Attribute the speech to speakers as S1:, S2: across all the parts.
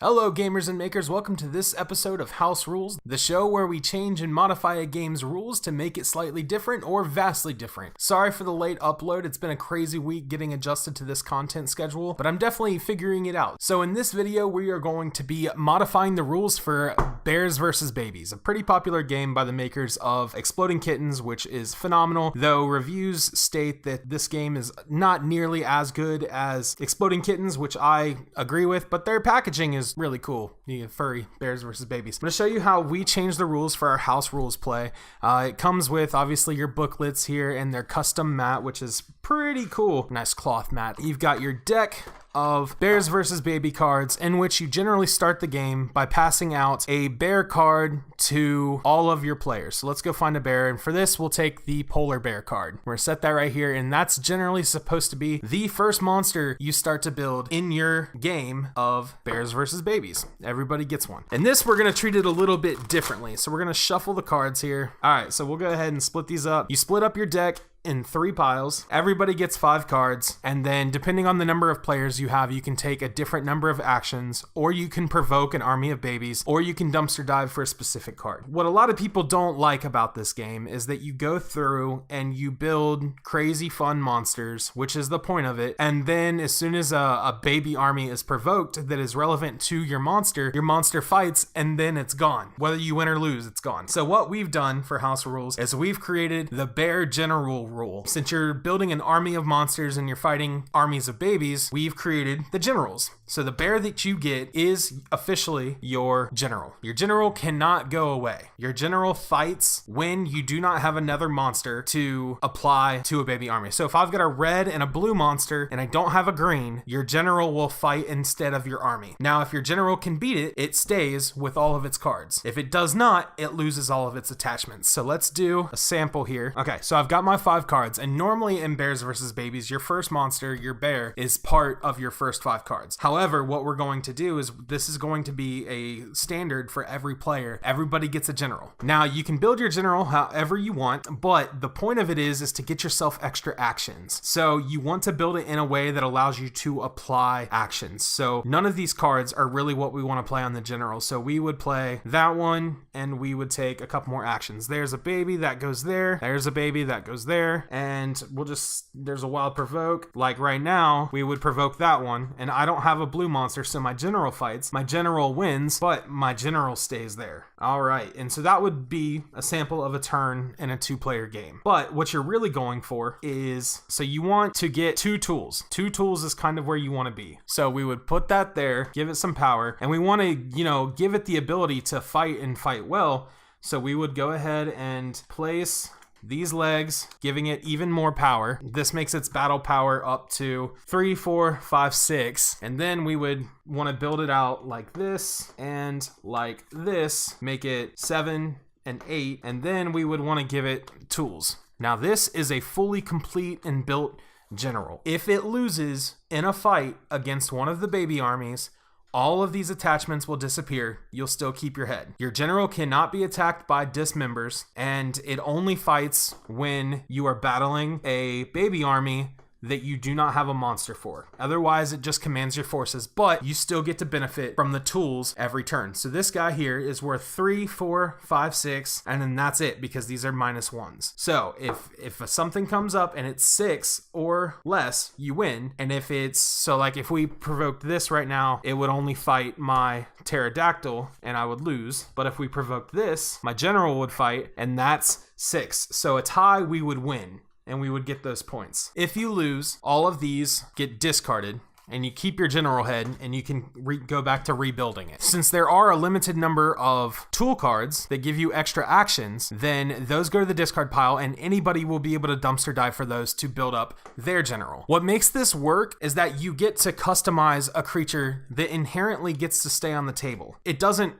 S1: Hello gamers and makers, welcome to this episode of House Rules, the show where we change and modify a game's rules to make it slightly different or vastly different. Sorry for the late upload, it's been a crazy week getting adjusted to this content schedule, but I'm definitely figuring it out. So in this video, we are going to be modifying the rules for Bears vs. Babies, a pretty popular game by the makers of Exploding Kittens, which is phenomenal, though reviews state that this game is not nearly as good as Exploding Kittens, which I agree with, but their packaging is really cool. You get furry Bears versus Babies. I'm going to show you how we change the rules for our House Rules play. It comes with obviously your booklets here and their custom mat, which is pretty cool. Nice cloth mat. You've got your deck of Bears versus Baby cards, in which you generally start the game by passing out a bear card to all of your players. So let's go find a bear, and for this we'll take the polar bear card. We're gonna set that right here, and that's generally supposed to be the first monster you start to build in your game of Bears versus Babies. Everybody gets one. And this, we're gonna treat it a little bit differently. So we're gonna shuffle the cards here. All right, so we'll go ahead and split these up. You split up your deck in 3 piles. Everybody gets 5 cards, and then depending on the number of players you have, you can take a different number of actions, or you can provoke an army of babies, or you can dumpster dive for a specific card. What a lot of people don't like about this game is that you go through and you build crazy fun monsters, which is the point of it, and then as soon as a baby army is provoked that is relevant to your monster fights, and then it's gone. Whether you win or lose, it's gone. So what we've done for House Rules is we've created the Bear General rule. Since you're building an army of monsters and you're fighting armies of babies, we've created the generals. So the bear that you get is officially your general. Your general cannot go away. Your general fights when you do not have another monster to apply to a baby army. So if I've got a red and a blue monster and I don't have a green, your general will fight instead of your army. Now, if your general can beat it, it stays with all of its cards. If it does not, it loses all of its attachments. So let's do a sample here. Okay, so I've got my 5 cards, and normally in Bears versus Babies, your first monster, your bear, is part of your first 5 cards. However, what we're going to do is this is going to be a standard for every player. Everybody gets a general. Now, you can build your general however you want, but the point of it is to get yourself extra actions. So you want to build it in a way that allows you to apply actions. So none of these cards are really what we want to play on the general. So we would play that one, and we would take a couple more actions. There's a baby, that goes there. There's a baby, that goes there. And we'll just, there's a wild provoke. Like right now, we would provoke that one, and I don't have a blue monster, so my general fights. My general wins, but my general stays there. All right, and so that would be a sample of a turn in a 2-player game. But what you're really going for is, so you want to get 2 tools. 2 tools is kind of where you want to be. So we would put that there, give it some power, and we want to, give it the ability to fight and fight well. So we would go ahead and place these legs, giving it even more power. This makes its battle power up to 3, 4, 5, 6. And then we would want to build it out like this and like this, make it 7 and 8. And then we would want to give it tools. Now this is a fully complete and built general. If it loses in a fight against one of the baby armies, all of these attachments will disappear. You'll still keep your head. Your general cannot be attacked by dismembers, and it only fights when you are battling a baby army that you do not have a monster for. Otherwise, it just commands your forces, but you still get to benefit from the tools every turn. So this guy here is worth 3, 4, 5, 6, and then that's it, because these are -1s. So if something comes up and it's 6 or less, you win. And if it's, so like if we provoked this right now, it would only fight my pterodactyl and I would lose. But if we provoked this, my general would fight, and that's 6. So a tie, we would win, and we would get those points. If you lose, all of these get discarded, and you keep your general head, and you can go back to rebuilding it. Since there are a limited number of tool cards that give you extra actions, then those go to the discard pile, and anybody will be able to dumpster dive for those to build up their general. What makes this work is that you get to customize a creature that inherently gets to stay on the table. It doesn't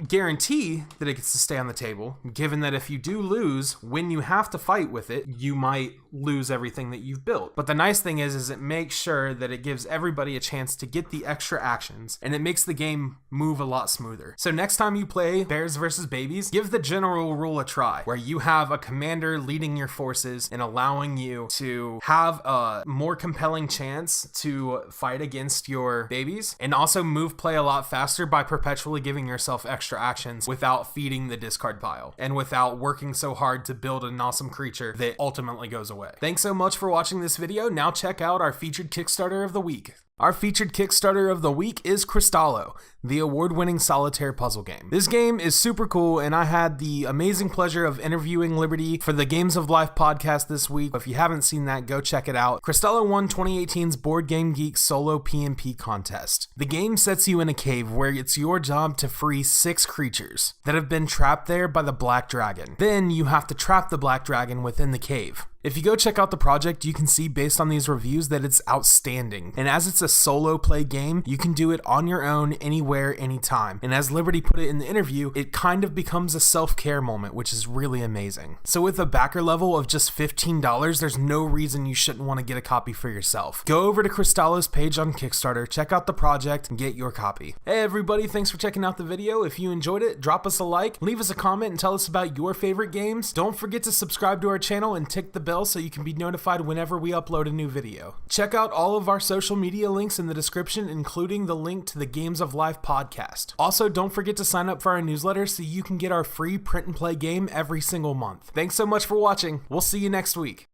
S1: guarantee that it gets to stay on the table, given that if you do lose, when you have to fight with it, you might lose everything that you've built. But the nice thing is it makes sure that it gives everybody a chance to get the extra actions, and it makes the game move a lot smoother. So next time you play Bears vs. Babies, give the general rule a try, where you have a commander leading your forces and allowing you to have a more compelling chance to fight against your babies, and also move play a lot faster by perpetually giving yourself extra actions without feeding the discard pile and without working so hard to build an awesome creature that ultimately goes away. Thanks so much for watching this video. Now check out our featured Kickstarter of the week. Our featured Kickstarter of the week is Cristallo, the award-winning solitaire puzzle game. This game is super cool, and I had the amazing pleasure of interviewing Liberty for the Games of Life podcast this week. If you haven't seen that, go check it out. Cristallo won 2018's Board Game Geek Solo PnP contest. The game sets you in a cave where it's your job to free 6 creatures that have been trapped there by the Black Dragon. Then you have to trap the Black Dragon within the cave. If you go check out the project, you can see based on these reviews that it's outstanding. And as it's a solo play game, you can do it on your own, anywhere, anytime. And as Liberty put it in the interview, it kind of becomes a self-care moment, which is really amazing. So with a backer level of just $15, there's no reason you shouldn't want to get a copy for yourself. Go over to Cristallo's page on Kickstarter, check out the project, and get your copy. Hey everybody, thanks for checking out the video. If you enjoyed it, drop us a like, leave us a comment, and tell us about your favorite games. Don't forget to subscribe to our channel and tick the bell so you can be notified whenever we upload a new video. Check out all of our social media links in the description, including the link to the Games of Life podcast. Also, don't forget to sign up for our newsletter so you can get our free print and play game every single month. Thanks so much for watching. We'll see you next week.